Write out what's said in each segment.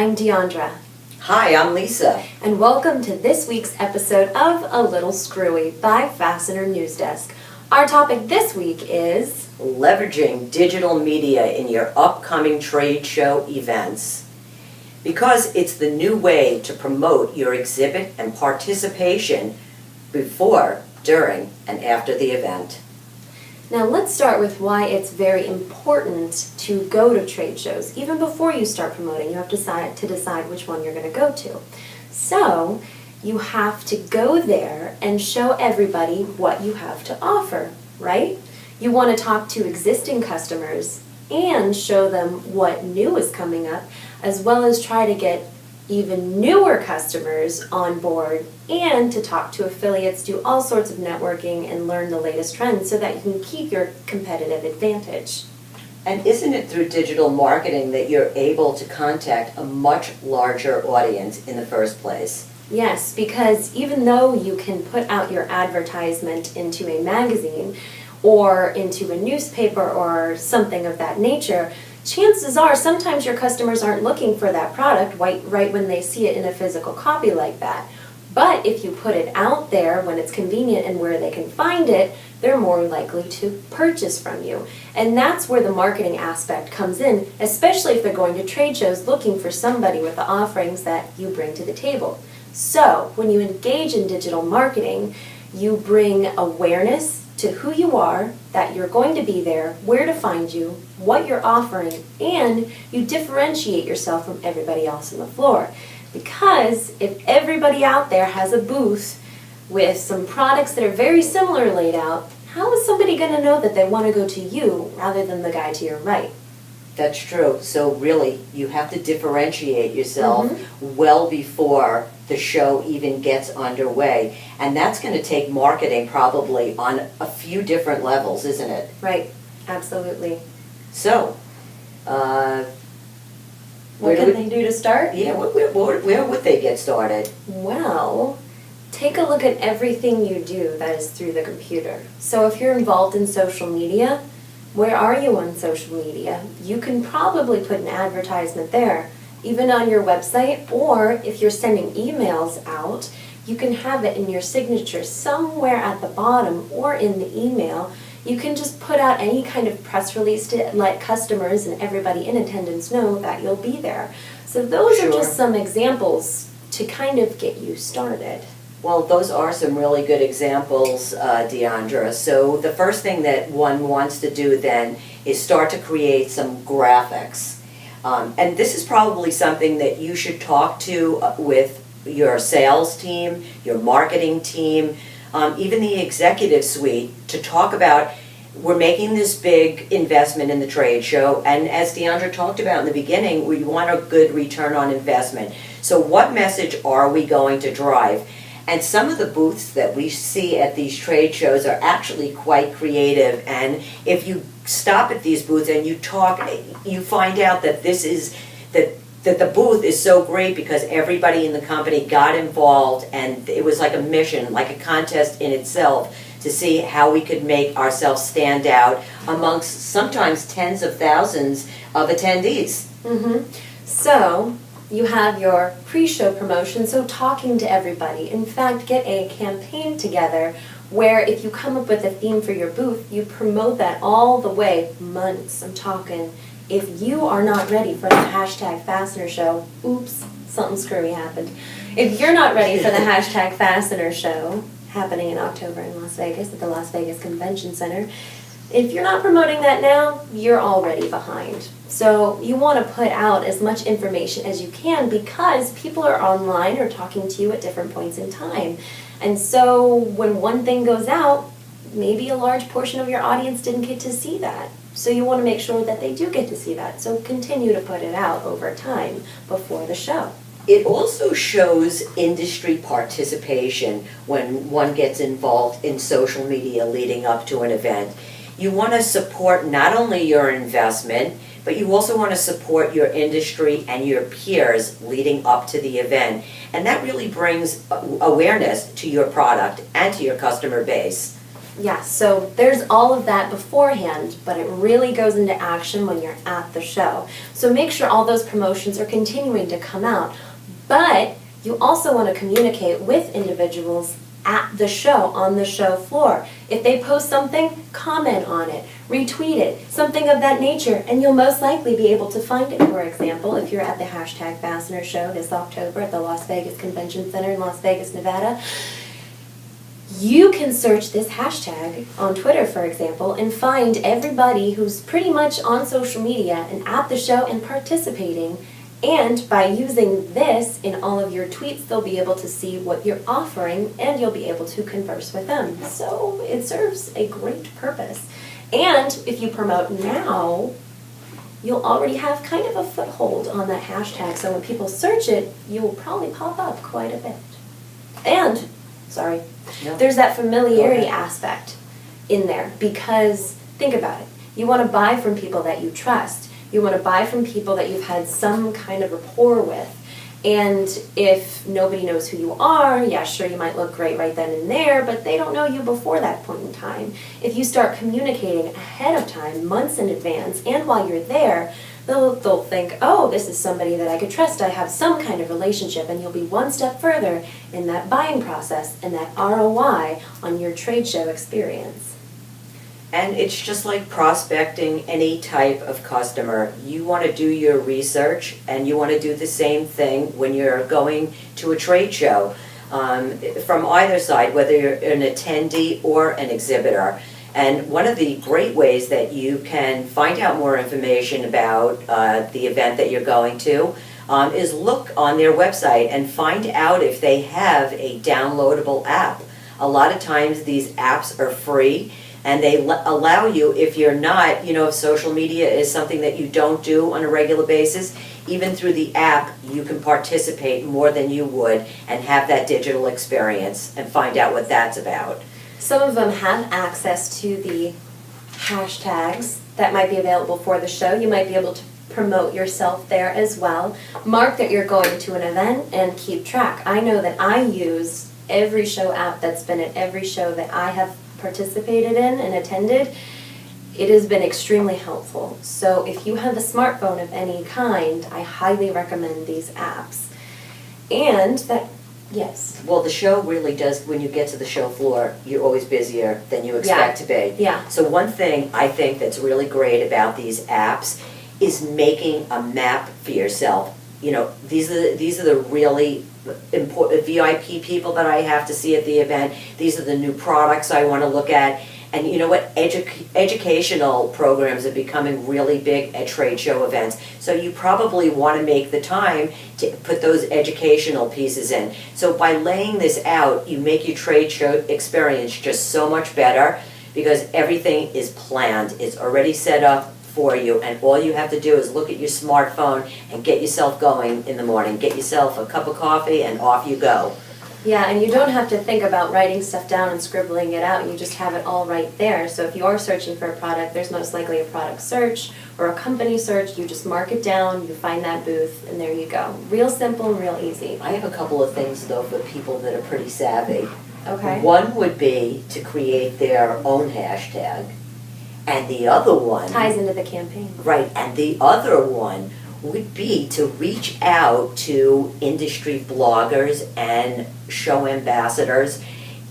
I'm Diandra. Hi, I'm Lisa. And welcome to this week's episode of A Little Screwy by Fastener News Desk. Our topic this week is leveraging digital media in your upcoming trade show events. Because it's the new way to promote your exhibit and participation before, during, and after the event. Now let's start with why it's very important to go to trade shows. Even before you start promoting, you have to decide which one you're going to go to. So you have to go there and show everybody what you have to offer, right? You want to talk to existing customers and show them what new is coming up, as well as try to get even newer customers on board and to talk to affiliates, do all sorts of networking and learn the latest trends so that you can keep your competitive advantage. And isn't it through digital marketing that you're able to contact a much larger audience in the first place? Yes, because even though you can put out your advertisement into a magazine or into a newspaper or something of that nature, chances are sometimes your customers aren't looking for that product right when they see it in a physical copy like that. But if you put it out there when it's convenient and where they can find it, they're more likely to purchase from you. And that's where the marketing aspect comes in, especially if they're going to trade shows looking for somebody with the offerings that you bring to the table. So when you engage in digital marketing, you bring awareness to who you are, that you're going to be there, where to find you, what you're offering, and you differentiate yourself from everybody else on the floor. Because if everybody out there has a booth with some products that are very similar laid out, how is somebody going to know that they want to go to you rather than the guy to your right? That's true. So really, you have to differentiate yourself well before the show even gets underway. And that's going to take marketing probably on a few different levels, isn't it? Right. Absolutely. So, what can they do to start? Yeah, where would they get started? Well, take a look at everything you do that is through the computer. So if you're involved in social media, where are you on social media? You can probably put an advertisement there, even on your website, or if you're sending emails out, you can have it in your signature somewhere at the bottom or in the email. You can just put out any kind of press release to let customers and everybody in attendance know that you'll be there. So those are just some examples to kind of get you started. Well, those are some really good examples, Diandra. So the first thing that one wants to do then is start to create some graphics. And this is probably something that you should talk to with your sales team, your marketing team, even the executive suite to talk about, we're making this big investment in the trade show, and as Diandra talked about in the beginning, we want a good return on investment. So what message are we going to drive? And some of the booths that we see at these trade shows are actually quite creative, and if you stop at these booths and you talk, you find out that that the booth is so great because everybody in the company got involved, and it was like a mission, like a contest in itself to see how we could make ourselves stand out amongst sometimes tens of thousands of attendees. So you have your pre-show promotion, so talking to everybody. In fact, get a campaign together where if you come up with a theme for your booth, you promote that all the way months. I'm talking, if you are not ready for the hashtag Fastener Show, oops, something screwy happened. If you're not ready for the hashtag Fastener Show, happening in October in Las Vegas at the Las Vegas Convention Center, if you're not promoting that now, you're already behind. So you want to put out as much information as you can because people are online or talking to you at different points in time. And so when one thing goes out, maybe a large portion of your audience didn't get to see that. So you want to make sure that they do get to see that. So continue to put it out over time before the show. It also shows industry participation when one gets involved in social media leading up to an event. You want to support not only your investment, but you also want to support your industry and your peers leading up to the event. And that really brings awareness to your product and to your customer base. Yeah, so there's all of that beforehand, but it really goes into action when you're at the show. So make sure all those promotions are continuing to come out. But you also want to communicate with individuals at the show, on the show floor. If they post something, comment on it, retweet it, something of that nature, and you'll most likely be able to find it. For example, if you're at the hashtag Fastener Show this October at the Las Vegas Convention Center in Las Vegas, Nevada, you can search this hashtag on Twitter, for example, and find everybody who's pretty much on social media and at the show and participating. And by using this in all of your tweets, they'll be able to see what you're offering and you'll be able to converse with them. So it serves a great purpose. And if you promote now, you'll already have kind of a foothold on that hashtag. So when people search it, you will probably pop up quite a bit. And, sorry, there's that familiarity aspect in there, because think about it. You want to buy from people that you trust. You want to buy from people that you've had some kind of rapport with. And if nobody knows who you are, yeah, sure, you might look great right then and there, but they don't know you before that point in time. If you start communicating ahead of time, months in advance, and while you're there, they'll think, oh, this is somebody that I could trust. I have some kind of relationship, and you'll be one step further in that buying process and that ROI on your trade show experience. And it's just like prospecting any type of customer. You want to do your research, and you want to do the same thing when you're going to a trade show. From either side, whether you're an attendee or an exhibitor. And one of the great ways that you can find out more information about the event that you're going to is look on their website and find out if they have a downloadable app. A lot of times these apps are free, and they allow you, if you're not, if social media is something that you don't do on a regular basis, even through the app, you can participate more than you would and have that digital experience and find out what that's about. Some of them have access to the hashtags that might be available for the show. You might be able to promote yourself there as well. Mark that you're going to an event and keep track. I know that I use every show app that's been at every show that I have participated in and attended. It has been extremely helpful. So if you have a smartphone of any kind, I highly recommend these apps. And that, yes. Well, the show really does, when you get to the show floor, you're always busier than you expect to be. Yeah. So one thing I think that's really great about these apps is making a map for yourself. These are the really important VIP people that I have to see at the event. These are the new products I want to look at. And you know what? Educational programs are becoming really big at trade show events. So you probably want to make the time to put those educational pieces in. So by laying this out, you make your trade show experience just so much better, because everything is planned. It's already set up for you, and all you have to do is look at your smartphone and get yourself going in the morning. Get yourself a cup of coffee and off you go. Yeah, and you don't have to think about writing stuff down and scribbling it out. You just have it all right there. So if you are searching for a product, there's most likely a product search or a company search. You just mark it down, you find that booth, and there you go. Real simple, real easy. I have a couple of things, though, for people that are pretty savvy. Okay. One would be to create their own hashtag, and the other one... ties into the campaign. Right, and the other one would be to reach out to industry bloggers and show ambassadors,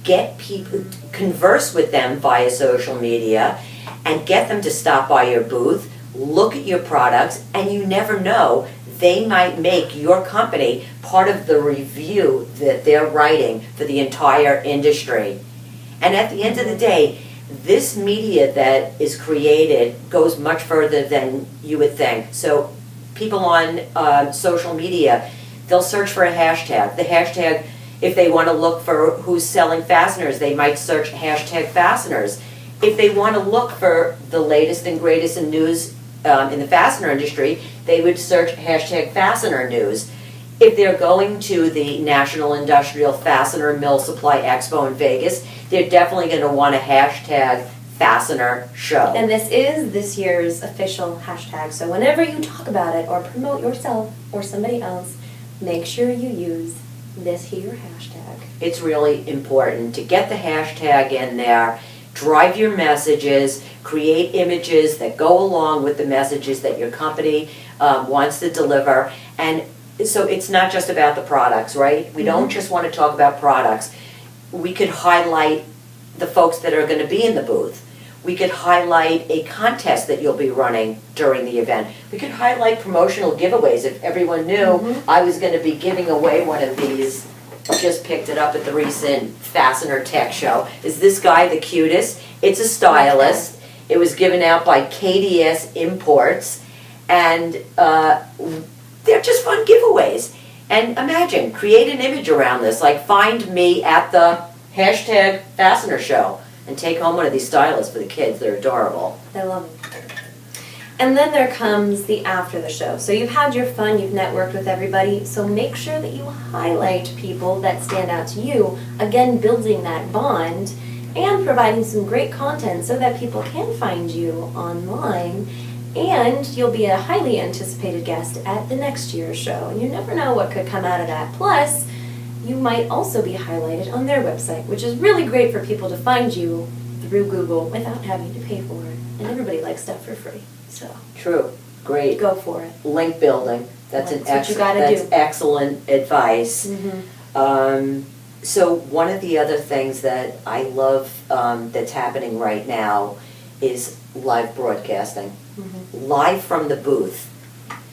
get people, converse with them via social media, and get them to stop by your booth, look at your products, and you never know, they might make your company part of the review that they're writing for the entire industry. And at the end of the day, this media that is created goes much further than you would think. So people on social media, they'll search for a hashtag. The hashtag, if they want to look for who's selling fasteners, they might search hashtag fasteners. If they want to look for the latest and greatest in news in the fastener industry, they would search hashtag fastener news. If they're going to the National Industrial Fastener Mill Supply Expo in Vegas, they're definitely going to want a hashtag Fastener Show. And this is this year's official hashtag. So whenever you talk about it or promote yourself or somebody else, make sure you use this here hashtag. It's really important to get the hashtag in there. drive your messages, create images that go along with the messages that your company wants to deliver. And so it's not just about the products, right? We don't just want to talk about products. We could highlight the folks that are going to be in the booth. We could highlight a contest that you'll be running during the event. We could highlight promotional giveaways. If everyone knew I was going to be giving away one of these, just picked it up at the recent Fastener Tech Show. Is this guy the cutest? It's a stylist. It was given out by KDS Imports, and they're just fun giveaways. And imagine, create an image around this, like find me at the hashtag Fastener Show, and take home one of these stylists for the kids. They're adorable. I love them. And then there comes the after the show. So you've had your fun, you've networked with everybody, so make sure that you highlight people that stand out to you, again building that bond and providing some great content so that people can find you online, and you'll be a highly anticipated guest at the next year's show. And you never know what could come out of that. Plus, you might also be highlighted on their website, which is really great for people to find you through Google without having to pay for it. And everybody likes stuff for free, so. True. Great. Go for it. Link building. That's That's excellent advice. So one of the other things that I love that's happening right now is live broadcasting. Live from the booth.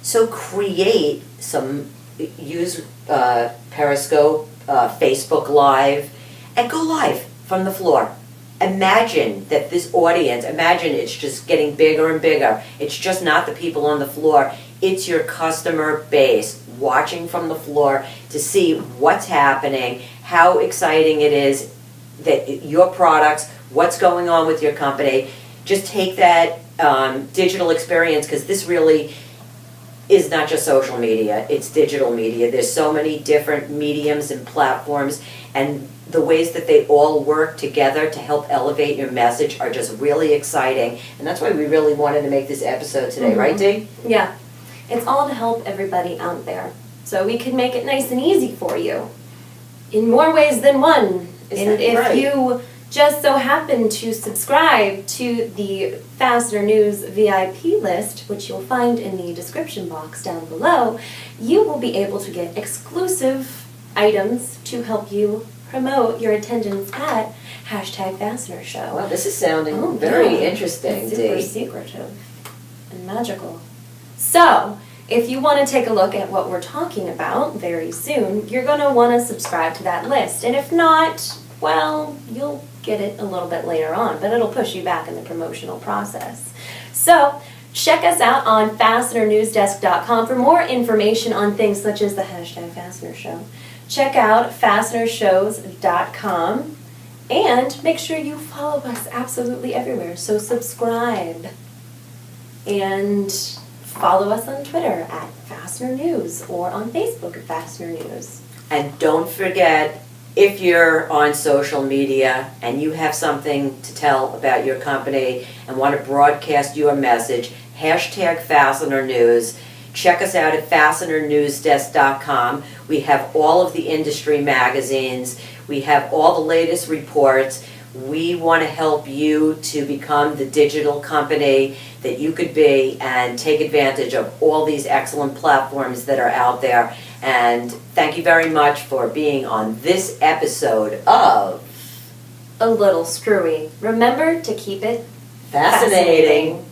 So create some, use Periscope, Facebook Live, and go live from the floor. Imagine that this audience, imagine it's just getting bigger and bigger. It's just not the people on the floor. It's your customer base watching from the floor to see what's happening, how exciting it is, that your products, what's going on with your company. Just take that digital experience, because this really is not just social media, it's digital media. There's so many different mediums and platforms, and the ways that they all work together to help elevate your message are just really exciting. And that's why we really wanted to make this episode today, right, Dee? Yeah. It's all to help everybody out there. So we can make it nice and easy for you in more ways than one. And if you just so happen to subscribe to the Fastener News VIP list, which you'll find in the description box down below, you will be able to get exclusive items to help you promote your attendance at #Fastener Show. Wow, this is sounding very interesting, It's super secretive and magical. So, if you want to take a look at what we're talking about very soon, you're going to want to subscribe to that list. And if not, well, you'll get it a little bit later on, but it'll push you back in the promotional process. So, check us out on FastenerNewsDesk.com for more information on things such as the #Fastener Show. Check out FastenerShows.com and make sure you follow us absolutely everywhere. So subscribe and follow us on Twitter at Fastener News or on Facebook at Fastener News. And don't forget, if you're on social media and you have something to tell about your company and want to broadcast your message, #Fastener News. Check us out at FastenerNewsDesk.com. We have all of the industry magazines. We have all the latest reports. We want to help you to become the digital company that you could be and take advantage of all these excellent platforms that are out there. And thank you very much for being on this episode of A Little Screwy. Remember to keep it Fascinating.